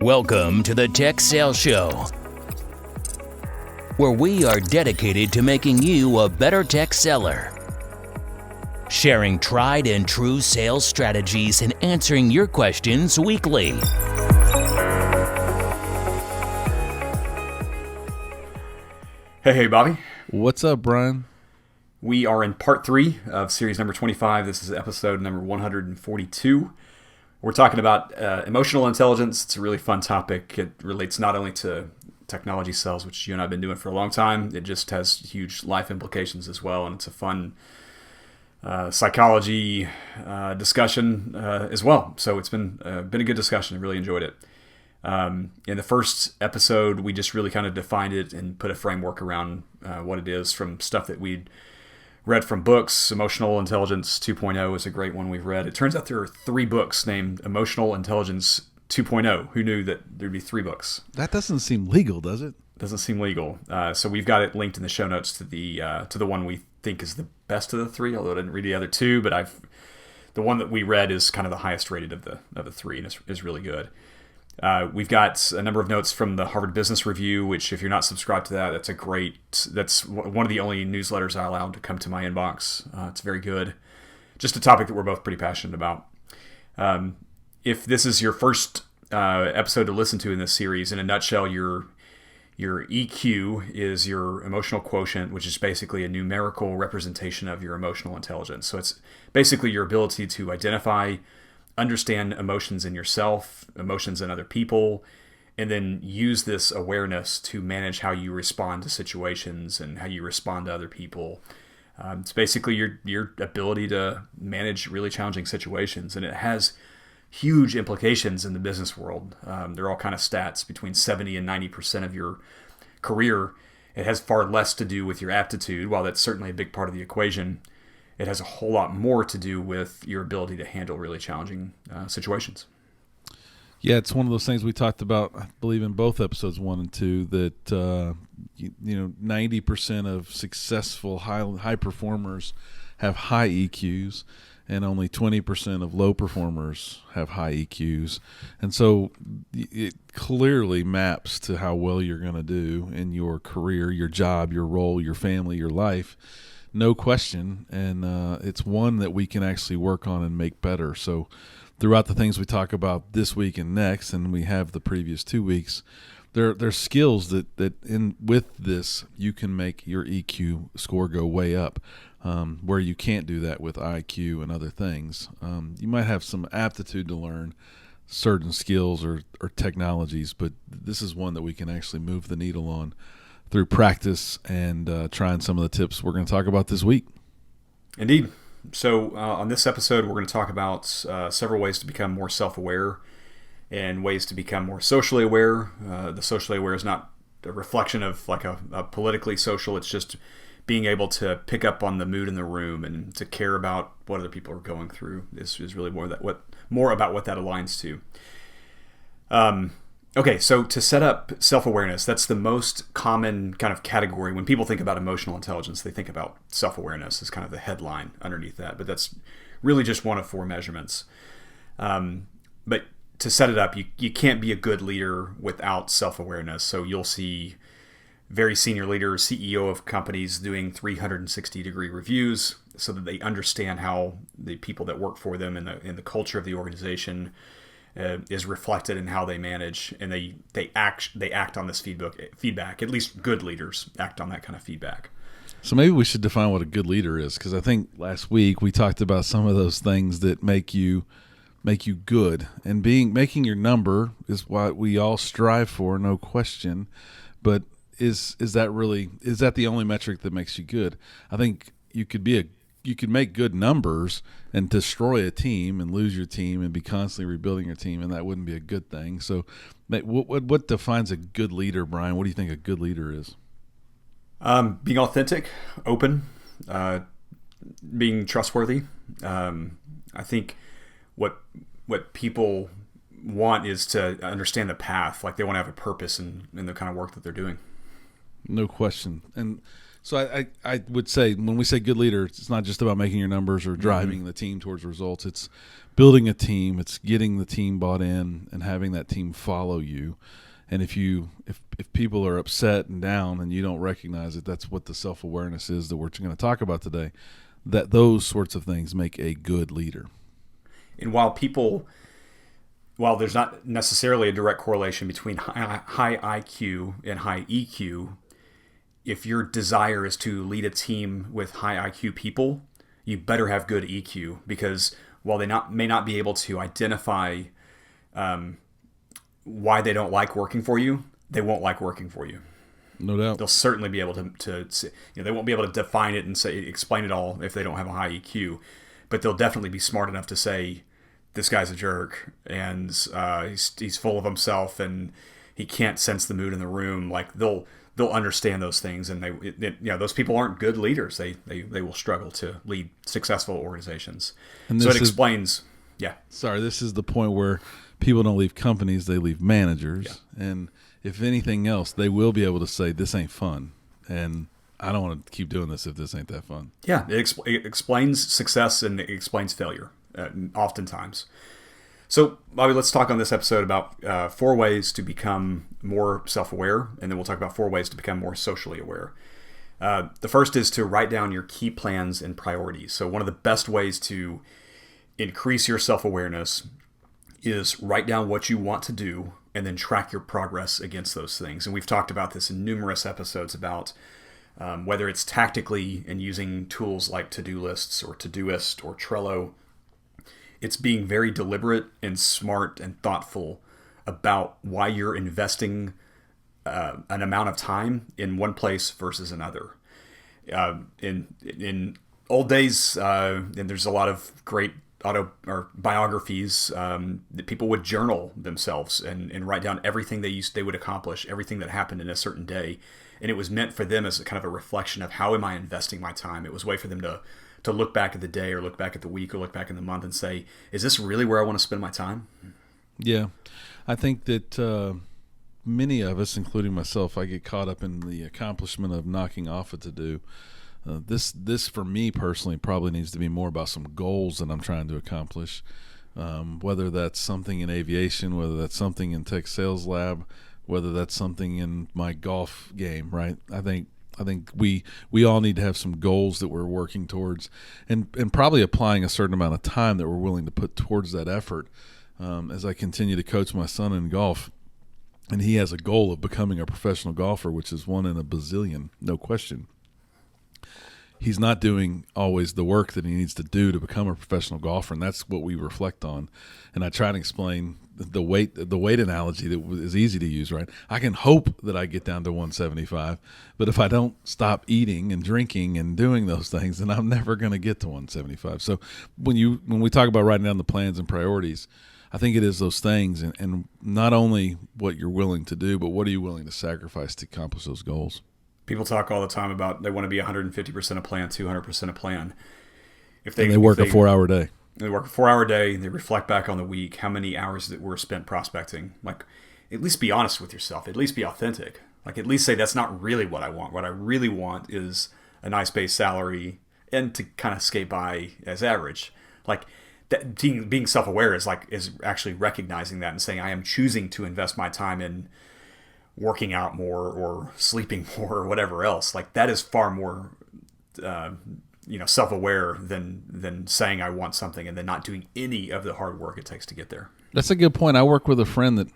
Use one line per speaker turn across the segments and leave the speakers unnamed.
Welcome to the Tech Sales Show, where we are dedicated to making you a better tech seller, sharing tried and true sales strategies and answering your questions weekly.
Hey, Bobby.
What's up, Brian?
We are in part 3 of series number 25. This is episode number 142. We're talking about emotional intelligence. It's a really fun topic. It relates not only to technology sales, which you and I have been doing for a long time, it just has huge life implications as well, and it's a fun psychology discussion as well. So it's been a good discussion. I really enjoyed it. In the first episode, we just really kind of defined it and put a framework around what it is from stuff that we'd read from books. Emotional Intelligence 2.0 is a great one we've read. It turns out there are 3 books named Emotional Intelligence 2.0. Who knew that there'd be 3 books?
That doesn't seem legal, does it?
Doesn't seem legal. So we've got it linked in the show notes to the one we think is the best of the 3, although I didn't read the other 2, but the one that we read is kind of the highest rated of the 3 and is really good. We've got a number of notes from the Harvard Business Review, which if you're not subscribed to that, that's one of the only newsletters I allowed to come to my inbox. It's very good. Just a topic that we're both pretty passionate about. If this is your first episode to listen to in this series, in a nutshell, your EQ is your emotional quotient, which is basically a numerical representation of your emotional intelligence. So it's basically your ability to identify, understand emotions in yourself, emotions in other people, and then use this awareness to manage how you respond to situations and how you respond to other people. It's basically your ability to manage really challenging situations, and it has huge implications in the business world. There are all kind of stats between 70 and 90% of your career. It has far less to do with your aptitude, while that's certainly a big part of the equation. It has a whole lot more to do with your ability to handle really challenging situations.
Yeah, it's one of those things we talked about, I believe, in both episodes 1 and 2, that 90% of successful high performers have high EQs, and only 20% of low performers have high EQs. And so it clearly maps to how well you're going to do in your career, your job, your role, your family, your life. No question, and it's one that we can actually work on and make better. So throughout the things we talk about this week and next, and we have the previous 2 weeks, there's skills that in with this you can make your EQ score go way up, where you can't do that with IQ and other things. You might have some aptitude to learn certain skills or technologies, but this is one that we can actually move the needle on through practice and trying some of the tips we're going to talk about this week.
Indeed. So on this episode, we're going to talk about several ways to become more self-aware and ways to become more socially aware. The socially aware is not a reflection of like a politically social. It's just being able to pick up on the mood in the room and to care about what other people are going through is really more about what that aligns to. Okay, so to set up self-awareness, that's the most common kind of category. When people think about emotional intelligence, they think about self-awareness as kind of the headline underneath that, but that's really just one of 4 measurements. But to set it up, you can't be a good leader without self-awareness. So you'll see very senior leaders, CEO of companies doing 360-degree reviews so that they understand how the people that work for them and the culture of the organization is reflected in how they manage, and they act on this feedback. At least good leaders act on that kind of feedback.
So maybe we should define what a good leader is, because I think last week we talked about some of those things that make you good, and making your number is what we all strive for, no question. But is that the only metric that makes you good? I think you could make good numbers and destroy a team and lose your team and be constantly rebuilding your team, and that wouldn't be a good thing. So what defines a good leader, Brian? What do you think a good leader is?
Being authentic, open, being trustworthy. I think what people want is to understand the path. Like they want to have a purpose in the kind of work that they're doing.
No question. And So I would say when we say good leader, it's not just about making your numbers or driving the team towards results. It's building a team. It's getting the team bought in and having that team follow you. And if people are upset and down and you don't recognize it, that's what the self-awareness is that we're going to talk about today, that those sorts of things make a good leader.
And while there's not necessarily a direct correlation between high IQ and high EQ, if your desire is to lead a team with high IQ people, you better have good EQ, because while they may not be able to identify why they don't like working for you, they won't like working for you.
No doubt.
They'll certainly be able to they won't be able to define it and explain it all if they don't have a high EQ, but they'll definitely be smart enough to say, this guy's a jerk, and he's full of himself, and he can't sense the mood in the room. Like they'll understand those things, and those people aren't good leaders. They will struggle to lead successful organizations. And so it explains. Yeah. Sorry,
this is the point where people don't leave companies; they leave managers. Yeah. And if anything else, they will be able to say, "This ain't fun," and I don't want to keep doing this if this ain't that fun.
Yeah, it explains success and it explains failure, oftentimes. So, Bobby, let's talk on this episode about 4 ways to become more self-aware, and then we'll talk about 4 ways to become more socially aware. The first is to write down your key plans and priorities. So one of the best ways to increase your self-awareness is write down what you want to do and then track your progress against those things. And we've talked about this in numerous episodes about whether it's tactically and using tools like to-do lists or Todoist or Trello. It's being very deliberate and smart and thoughtful about why you're investing an amount of time in one place versus another. In old days, and there's a lot of great biographies that people would journal themselves and write down everything they would accomplish, everything that happened in a certain day. And it was meant for them as a kind of a reflection of how am I investing my time. It was a way for them to look back at the day or look back at the week or look back in the month and say, is this really where I want to spend my time?
Yeah. I think that many of us, including myself, I get caught up in the accomplishment of knocking off a to-do. This for me personally probably needs to be more about some goals that I'm trying to accomplish, whether that's something in aviation, whether that's something in Tech Sales Lab, whether that's something in my golf game, right? I think we all need to have some goals that we're working towards, and probably applying a certain amount of time that we're willing to put towards that effort. As I continue to coach my son in golf, and he has a goal of becoming a professional golfer, which is 1 in a bazillion, no question. He's not doing always the work that he needs to do to become a professional golfer, and that's what we reflect on. And I try to explain the weight analogy that is easy to use, right? I can hope that I get down to 175, but if I don't stop eating and drinking and doing those things, then I'm never going to get to 175. So when we talk about writing down the plans and priorities, I think it is those things, and not only what you're willing to do, but what are you willing to sacrifice to accomplish those goals.
People talk all the time about they want to be 150% a plan, 200% a plan.
If they work a 4-hour day.
They work a 4-hour day. They reflect back on the week, how many hours that were spent prospecting. Like, at least be honest with yourself. At least be authentic. Like, at least say that's not really what I want. What I really want is a nice base salary and to kind of skate by as average. Like, that, being self-aware is actually recognizing that and saying I am choosing to invest my time in working out more or sleeping more or whatever else. Like, that is far more self-aware than saying I want something and then not doing any of the hard work it takes to get there.
That's a good point. I work with a friend that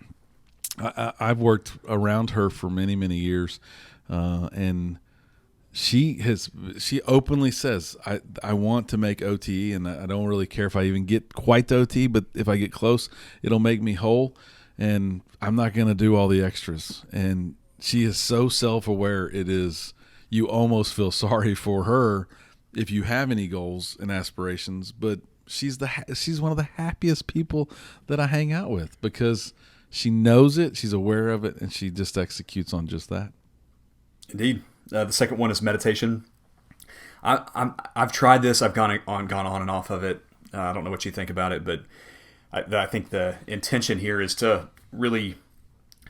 I've worked around her for many, many years, and she openly says, I want to make OTE, and I don't really care if I even get quite the OTE, but if I get close, it'll make me whole, and I'm not going to do all the extras. And she is so self-aware, you almost feel sorry for her if you have any goals and aspirations, but she's one of the happiest people that I hang out with because she knows it, she's aware of it, and she just executes on just that.
Indeed. The second one is meditation. I've tried this. I've gone on and off of it. I don't know what you think about it, but I think the intention here is to really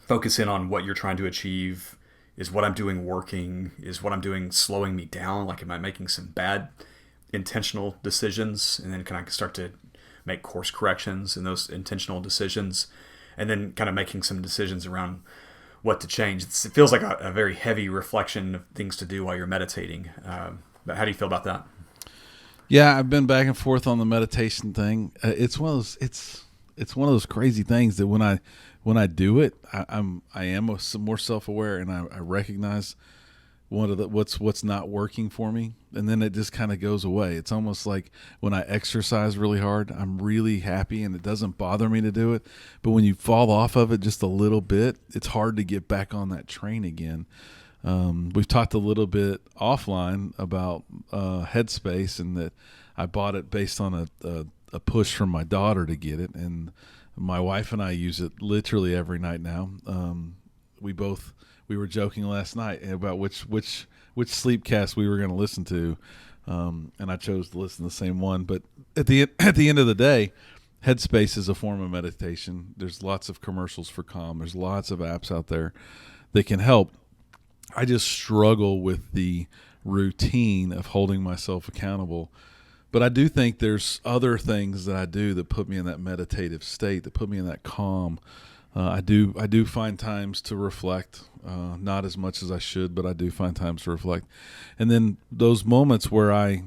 focus in on what you're trying to achieve, is what I'm doing working? Is what I'm doing slowing me down? Like, am I making some bad intentional decisions? And then can I start to make course corrections in those intentional decisions? And then kind of making some decisions around what to change. It feels like a very heavy reflection of things to do while you're meditating. But how do you feel about that?
Yeah, I've been back and forth on the meditation thing. It's one of those. It's one of those crazy things that when I do it, I am more self-aware, and I recognize what's not working for me, and then it just kind of goes away. It's almost like when I exercise really hard, I'm really happy and it doesn't bother me to do it. But when you fall off of it just a little bit, it's hard to get back on that train again. We've talked a little bit offline about Headspace, and that I bought it based on a push from my daughter to get it, and my wife and I use it literally every night now. We were joking last night about which sleep cast we were going to listen to, and I chose to listen to the same one. But at the end of the day, Headspace is a form of meditation. There's lots of commercials for Calm. There's lots of apps out there that can help. I just struggle with the routine of holding myself accountable. But I do think there's other things that I do that put me in that meditative state, that put me in that calm. I do find times to reflect, not as much as I should, but I do find times to reflect. And then those moments where I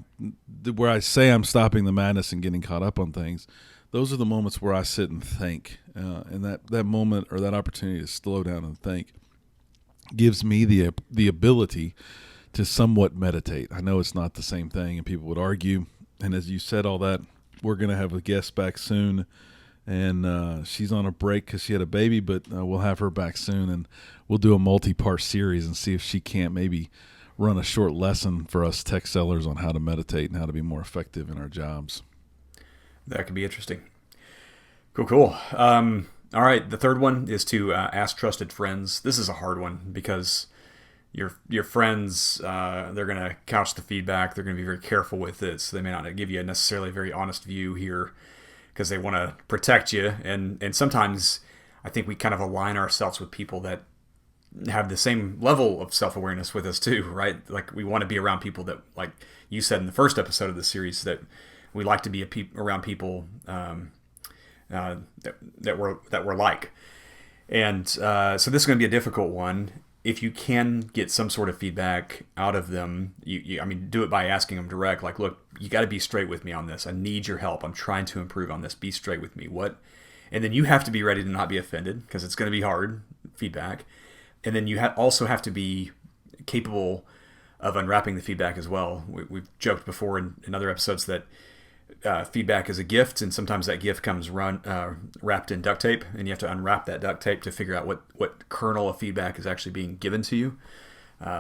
say I'm stopping the madness and getting caught up on things, those are the moments where I sit and think. And that moment or that opportunity to slow down and think gives me the ability to somewhat meditate. I know it's not the same thing, and people would argue. And as you said all that, we're going to have a guest back soon. And she's on a break because she had a baby, but we'll have her back soon, and we'll do a multi-part series and see if she can't maybe run a short lesson for us tech sellers on how to meditate and how to be more effective in our jobs.
That could be interesting. Cool. All right, the third one is to ask trusted friends. This is a hard one because your friends, they're going to couch the feedback. They're going to be very careful with it, so they may not give you a necessarily very honest view here, because they want to protect you. And sometimes I think we kind of align ourselves with people that have the same level of self-awareness with us too, right? Like, we want to be around people that, like you said in the first episode of the series, that we like to be around people that we're like. And so this is going to be a difficult one. If you can get some sort of feedback out of them, I mean, do it by asking them direct. Like, look, you got to be straight with me on this. I need your help. I'm trying to improve on this. Be straight with me. What? And then you have to be ready to not be offended, because it's going to be hard feedback. And then you also have to be capable of unwrapping the feedback as well. We've joked before in other episodes that feedback is a gift, and sometimes that gift comes wrapped in duct tape, and you have to unwrap that duct tape to figure out what kernel of feedback is actually being given to you.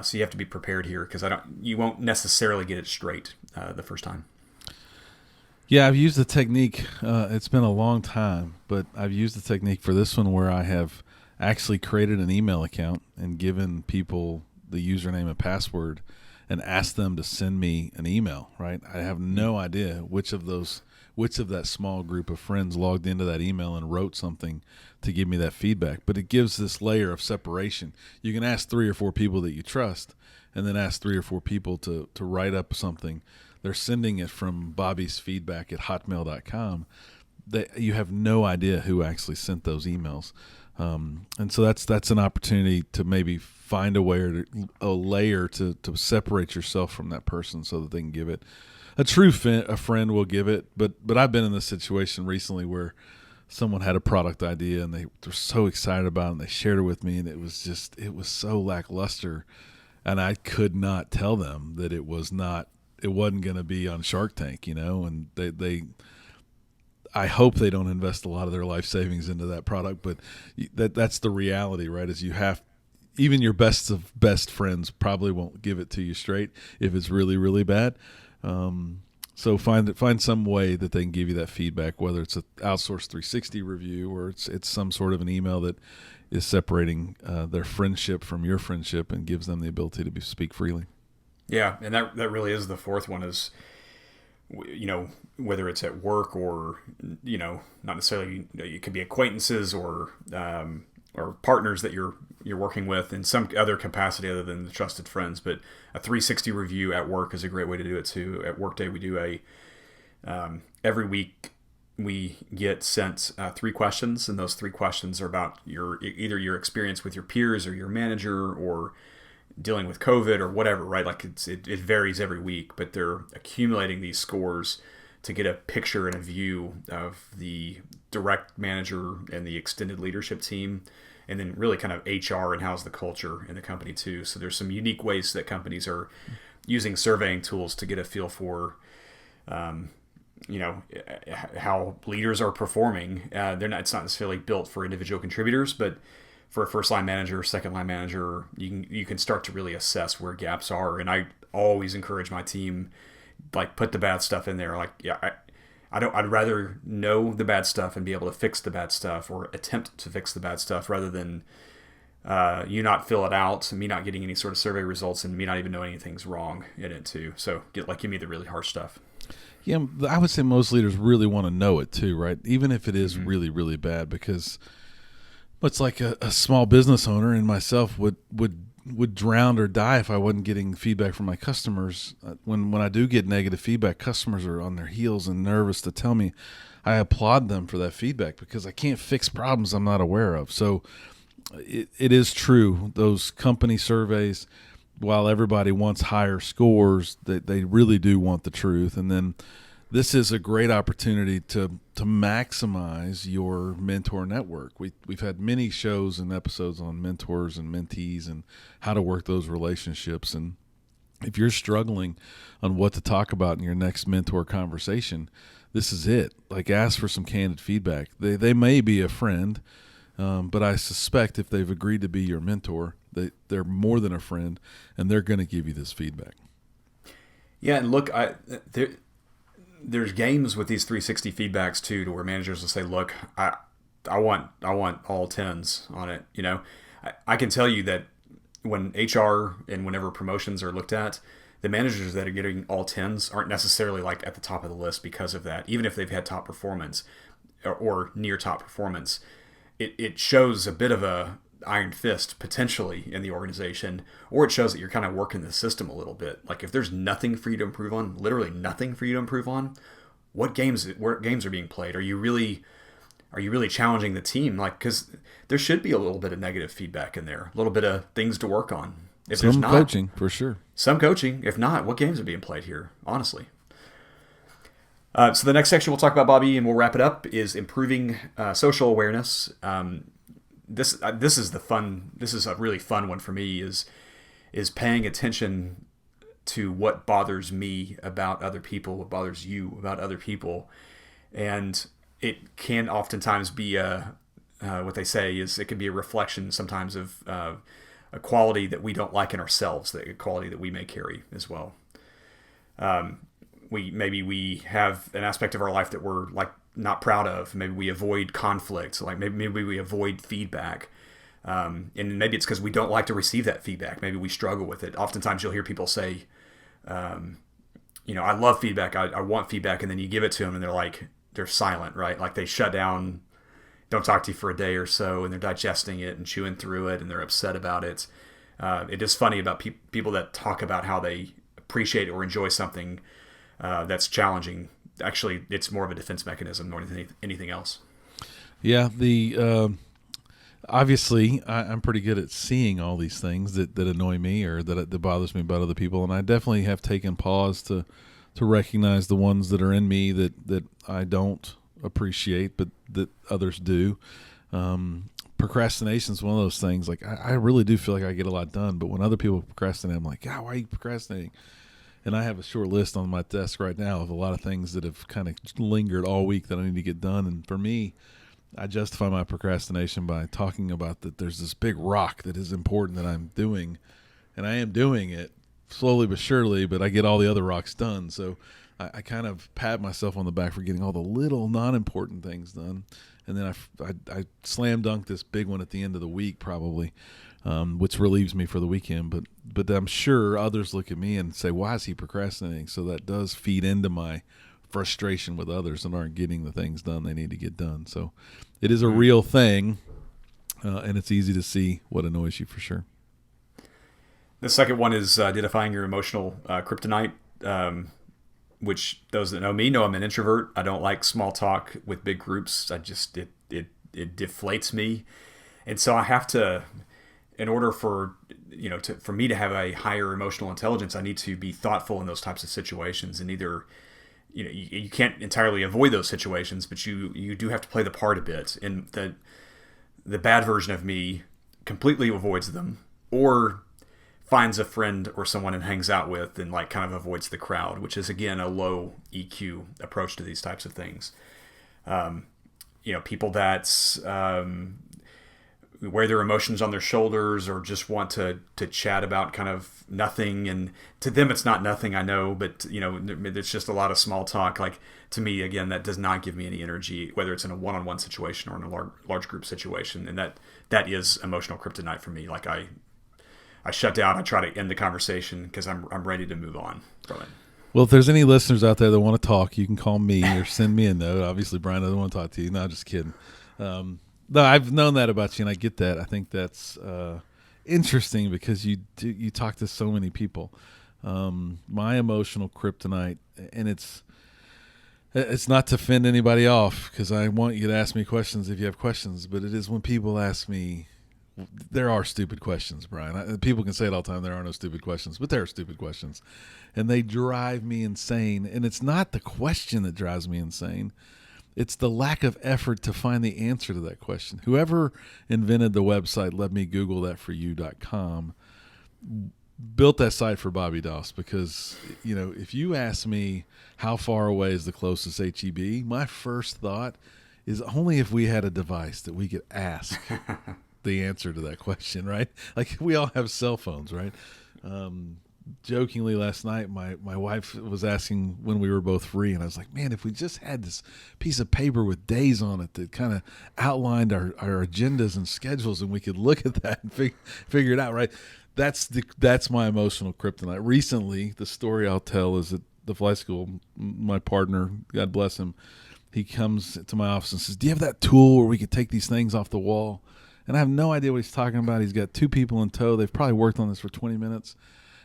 So you have to be prepared here, because you won't necessarily get it straight the first time.
Yeah, I've used the technique. It's been a long time, but I've used the technique for this one where I have actually created an email account and given people the username and password and asked them to send me an email, right? I have no idea which of that small group of friends logged into that email and wrote something to give me that feedback. But it gives this layer of separation. You can ask 3 or 4 people that you trust, and then ask 3 or 4 people to write up something. They're sending it from bobby'sfeedback@hotmail.com. You have no idea who actually sent those emails. And so that's an opportunity to maybe find a layer to separate yourself from that person so that they can give it. A friend will give it, but I've been in this situation recently where someone had a product idea and they were so excited about it and they shared it with me, and it was so lackluster, and I could not tell them that it wasn't going to be on Shark Tank, and I hope they don't invest a lot of their life savings into that product, but that's the reality, right? Is even your best of best friends probably won't give it to you straight if it's really, really bad. So find some way that they can give you that feedback, whether it's an outsourced 360 review or it's some sort of an email that is separating their friendship from your friendship and gives them the ability to speak freely.
Yeah, and that really is the fourth one, is, whether it's at work or, not necessarily, it could be acquaintances or partners that you're you're working with in some other capacity other than the trusted friends. But a 360 review at work is a great way to do it too. At Workday, we do every week we get sent 3 questions, and those 3 questions are about either your experience with your peers or your manager or dealing with COVID or whatever, right? Like it varies every week, but they're accumulating these scores to get a picture and a view of the direct manager and the extended leadership team, and then really kind of HR and how's the culture in the company too. So there's some unique ways that companies are using surveying tools to get a feel for, how leaders are performing. It's not necessarily built for individual contributors, but for a first line manager, second line manager, you can start to really assess where gaps are. And I always encourage my team, like, put the bad stuff in there. Like, I'd rather know the bad stuff and be able to fix the bad stuff or attempt to fix the bad stuff rather than you not fill it out, me not getting any sort of survey results, and me not even knowing anything's wrong in it too. So give me the really harsh stuff.
Yeah, I would say most leaders really want to know it too, right? Even if it is really, really bad, because it's like a small business owner and myself would drown or die if I wasn't getting feedback from my customers. When I do get negative feedback, customers are on their heels and nervous to tell me. I applaud them for that feedback because I can't fix problems I'm not aware of. So it is true. Those company surveys, while everybody wants higher scores, they really do want the truth. And then this is a great opportunity to maximize your mentor network. We've had many shows and episodes on mentors and mentees and how to work those relationships. And if you're struggling on what to talk about in your next mentor conversation, this is it. Like, ask for some candid feedback. They may be a friend, but I suspect if they've agreed to be your mentor, they're more than a friend, and they're going to give you this feedback.
Yeah, and look, there's games with these 360 feedbacks too, to where managers will say, "Look, I want all 10s on it." You know, I can tell you that when HR and whenever promotions are looked at, the managers that are getting all 10s aren't necessarily like at the top of the list because of that. Even if they've had top performance or near top performance, it shows a bit of a iron fist potentially in the organization, or it shows that you're kind of working the system a little bit. Like, if there's nothing for you to improve on, literally nothing for you to improve on, what games are being played? Are you really challenging the team? Like, because there should be a little bit of negative feedback in there, a little bit of things to work on. If
some
there's not,
coaching for sure.
Some coaching. If not, what games are being played here? Honestly. So the next section we'll talk about, Bobby, and we'll wrap it up, is improving social awareness. This is a really fun one for me, is paying attention to what bothers me about other people, what bothers you about other people. And it can oftentimes be what they say is it can be a reflection sometimes of a quality that we don't like in ourselves, a quality that we may carry as well. We have an aspect of our life that we're like not proud of. Maybe we avoid conflict. Like maybe we avoid feedback. And maybe it's because we don't like to receive that feedback. Maybe we struggle with it. Oftentimes you'll hear people say, I love feedback. I want feedback. And then you give it to them and they're silent, right? Like they shut down, don't talk to you for a day or so, and they're digesting it and chewing through it, and they're upset about it. It is funny about people that talk about how they appreciate or enjoy something that's challenging. Actually, it's more of a defense mechanism more than anything else.
Yeah, obviously I'm pretty good at seeing all these things that annoy me or that bothers me about other people, and I definitely have taken pause to recognize the ones that are in me that I don't appreciate, but that others do. Procrastination is one of those things. Like I really do feel like I get a lot done, but when other people procrastinate, I'm like, God, why are you procrastinating? And I have a short list on my desk right now of a lot of things that have kind of lingered all week that I need to get done. And for me, I justify my procrastination by talking about that there's this big rock that is important that I'm doing, and I am doing it slowly but surely, but I get all the other rocks done. So I kind of pat myself on the back for getting all the little non-important things done. And then I slam dunk this big one at the end of the week probably, which relieves me for the weekend. But I'm sure others look at me and say, why is he procrastinating? So that does feed into my frustration with others that aren't getting the things done they need to get done. So it is a real thing. and it's easy to see what annoys you for sure.
The second one is identifying your emotional kryptonite, which those that know me know I'm an introvert. I don't like small talk with big groups. It deflates me, and so I have to, in order for for me to have a higher emotional intelligence, I need to be thoughtful in those types of situations, and either you can't entirely avoid those situations, but you do have to play the part a bit. And the bad version of me completely avoids them, or finds a friend or someone and hangs out with and like kind of avoids the crowd, which is again a low EQ approach to these types of things. People that wear their emotions on their shoulders or just want to chat about kind of nothing, and to them it's not nothing, I know, but it's just a lot of small talk. Like, to me, again, that does not give me any energy, whether it's in a one-on-one situation or in a large group situation, and that is emotional kryptonite for me. Like, I shut down. I try to end the conversation because I'm ready to move on from it.
Well, if there's any listeners out there that want to talk, you can call me or send me a note. Obviously, Brian doesn't want to talk to you. No, just kidding. No, I've known that about you, and I get that. I think that's interesting because you talk to so many people. My emotional kryptonite, and it's not to fend anybody off, because I want you to ask me questions if you have questions, but it is when people ask me. There are stupid questions, Brian. People can say it all the time. There are no stupid questions, but there are stupid questions, and they drive me insane. And it's not the question that drives me insane. It's the lack of effort to find the answer to that question. Whoever invented the website letmegooglethatforyou.com built that site for Bobby Doss, because, if you ask me how far away is the closest HEB, my first thought is only if we had a device that we could ask the answer to that question, right? Like, we all have cell phones, right? Jokingly last night, my wife was asking when we were both free, and I was like, man, if we just had this piece of paper with days on it that kind of outlined our agendas and schedules, and we could look at that and figure it out, right? That's my emotional kryptonite. Recently, the story I'll tell is at the flight school, my partner, God bless him, he comes to my office and says, do you have that tool where we could take these things off the wall? And I have no idea what he's talking about. He's got two people in tow. They've probably worked on this for 20 minutes.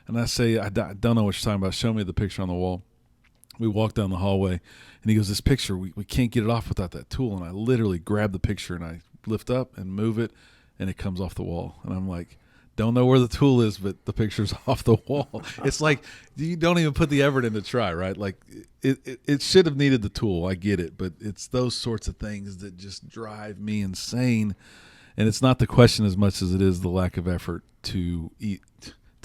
And I say, I don't know what you're talking about. Show me the picture on the wall. We walk down the hallway, and he goes, this picture, we can't get it off without that tool. And I literally grab the picture, and I lift up and move it, and it comes off the wall. And I'm like, don't know where the tool is, but the picture's off the wall. It's like, you don't even put the effort in to try, right? Like, it should have needed the tool. I get it. But it's those sorts of things that just drive me insane. And it's not the question as much as it is the lack of effort to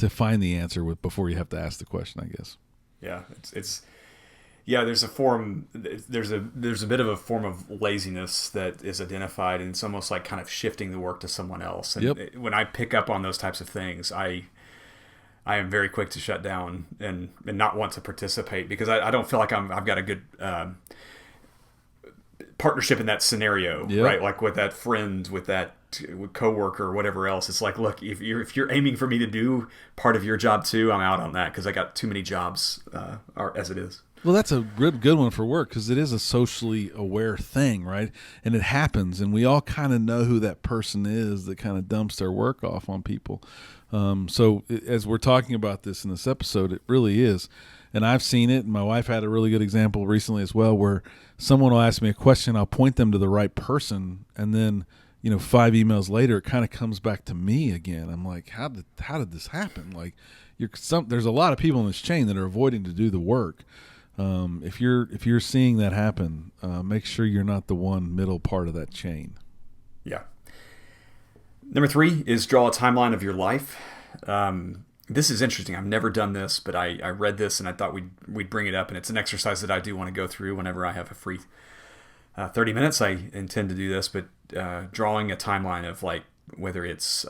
find the answer before you have to ask the question, I guess.
Yeah, there's a bit of a form of laziness that is identified, and it's almost like kind of shifting the work to someone else. And when I pick up on those types of things, I am very quick to shut down and not want to participate, because I don't feel like I've got a good partnership in that scenario, right? Like with that friend, with that coworker, or whatever else. It's like, look, if you're aiming for me to do part of your job too, I'm out on that, because I got too many jobs as it is.
Well, that's a good one for work, because it is a socially aware thing, right? And it happens, and we all kind of know who that person is that kind of dumps their work off on people. So as we're talking about this in this episode, it really is. And I've seen it, and my wife had a really good example recently as well, where someone will ask me a question, I'll point them to the right person, and then 5 emails later, it kind of comes back to me again. I'm like, how did this happen? Like, there's a lot of people in this chain that are avoiding to do the work. If you're seeing that happen, make sure you're not the one middle part of that chain.
Yeah. Number 3 is draw a timeline of your life. This is interesting. I've never done this, but I read this and I thought we'd bring it up, and it's an exercise that I do want to go through whenever I have a free 30 minutes. I intend to do this, but drawing a timeline of, like, whether it's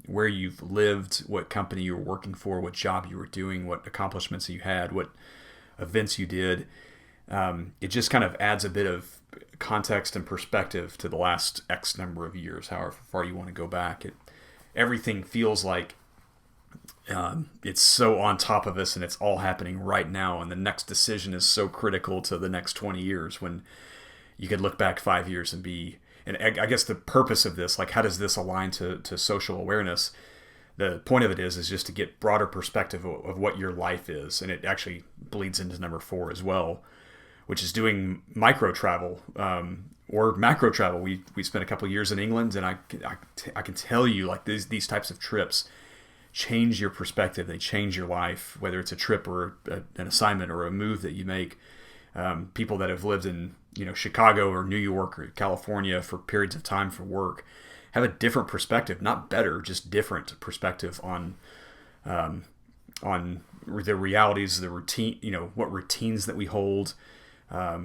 where you've lived, what company you were working for, what job you were doing, what accomplishments you had, what events you did. It just kind of adds a bit of context and perspective to the last X number of years, however far you want to go back. Everything feels like it's so on top of us, and it's all happening right now, and the next decision is so critical to the next 20 years, when you could look back 5 years and be, and I guess the purpose of this, like how does this align to social awareness? The point of it is just to get broader perspective of what your life is. And it actually bleeds into number 4 as well, which is doing micro travel or macro travel. We spent a couple of years in England, and I can tell you, like, these types of trips change your perspective. They change your life, whether it's a trip or an assignment or a move that you make. People that have lived in Chicago or New York or California for periods of time for work have a different perspective, not better, just different perspective on the realities, the routine, what routines that we hold. A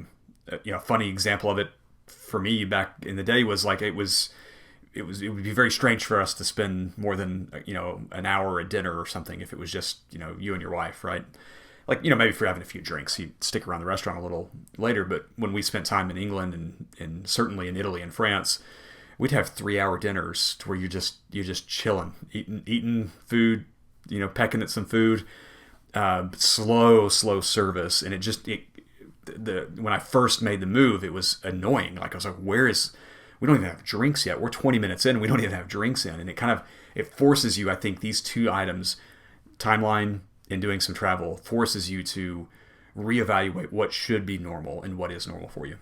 funny example of it for me back in the day was like it would be very strange for us to spend more than an hour at dinner or something if it was just you and your wife, right? Like maybe if you're having a few drinks, you'd stick around the restaurant a little later. But when we spent time in England and certainly in Italy and France, we'd have 3-hour dinners to where you're just chilling, eating food, pecking at some food, slow service, and when I first made the move, it was annoying. Like I was like, we don't even have drinks yet. We're 20 minutes in, we don't even have drinks in, and it forces you. I think these two items, timeline and doing some travel, forces you to reevaluate what should be normal and what is normal for you.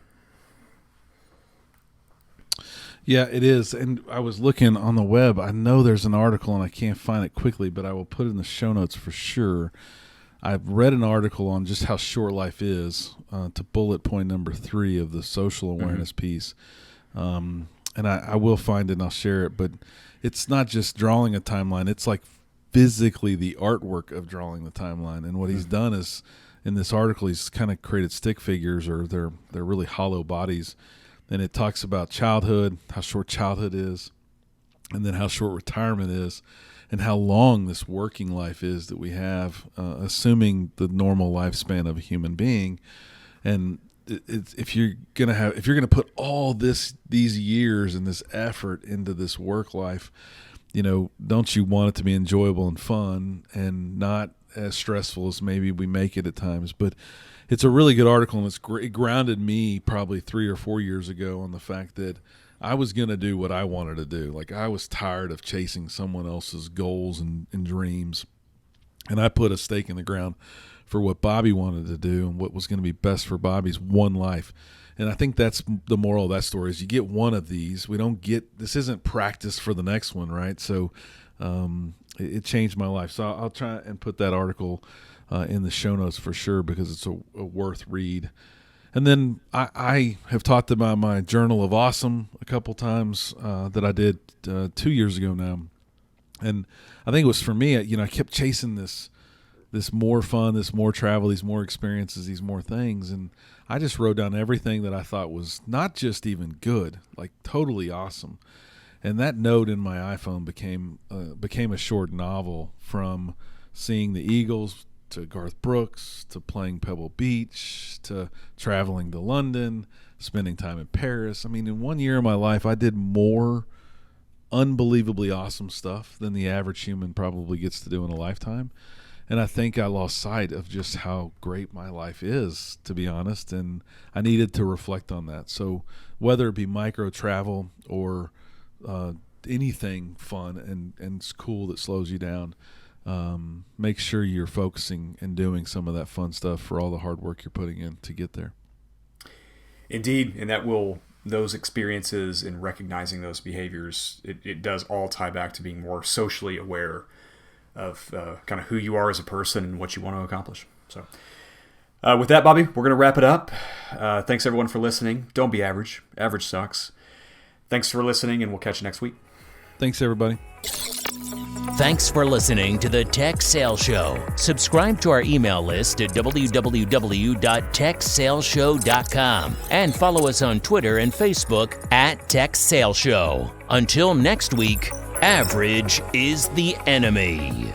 Yeah, it is. And I was looking on the web. I know there's an article and I can't find it quickly, but I will put it in the show notes for sure. I've read an article on just how short life is, to bullet point number 3 of the social awareness piece. And I will find it and I'll share it, but it's not just drawing a timeline. It's like physically the artwork of drawing the timeline. And what he's done is, in this article, he's kind of created stick figures, or they're really hollow bodies. And it talks about childhood, how short childhood is, and then how short retirement is, and how long this working life is that we have, assuming the normal lifespan of a human being. And if you're gonna put all these years and this effort into this work life, don't you want it to be enjoyable and fun and not as stressful as maybe we make it at times? But it's a really good article, and it grounded me probably 3 or 4 years ago on the fact that I was going to do what I wanted to do. Like, I was tired of chasing someone else's goals and dreams, and I put a stake in the ground for what Bobby wanted to do and what was going to be best for Bobby's one life. And I think that's the moral of that story is you get one of these. This isn't practice for the next one, right? So it changed my life. So I'll try and put that article in the show notes for sure, because it's a worth read. And then I have talked about my Journal of Awesome a couple times that I did 2 years ago now. And I think it was for me, I kept chasing this more fun, this more travel, these more experiences, these more things. And I just wrote down everything that I thought was not just even good, like totally awesome. And that note in my iPhone became a short novel, from seeing the Eagles to Garth Brooks, to playing Pebble Beach, to traveling to London, spending time in Paris. I mean, in 1 year of my life, I did more unbelievably awesome stuff than the average human probably gets to do in a lifetime. And I think I lost sight of just how great my life is, to be honest, and I needed to reflect on that. So whether it be micro travel or anything fun and cool that slows you down, make sure you're focusing and doing some of that fun stuff for all the hard work you're putting in to get there.
Indeed, and those experiences and recognizing those behaviors, it does all tie back to being more socially aware of kind of who you are as a person and what you want to accomplish. So with that, Bobby, we're going to wrap it up. Thanks everyone for listening. Don't be average. Average sucks. Thanks for listening, and we'll catch you next week.
Thanks, everybody.
Thanks for listening to the Tech Sales Show. Subscribe to our email list at www.techsaleshow.com and follow us on Twitter and Facebook at Tech Sales Show. Until next week, average is the enemy.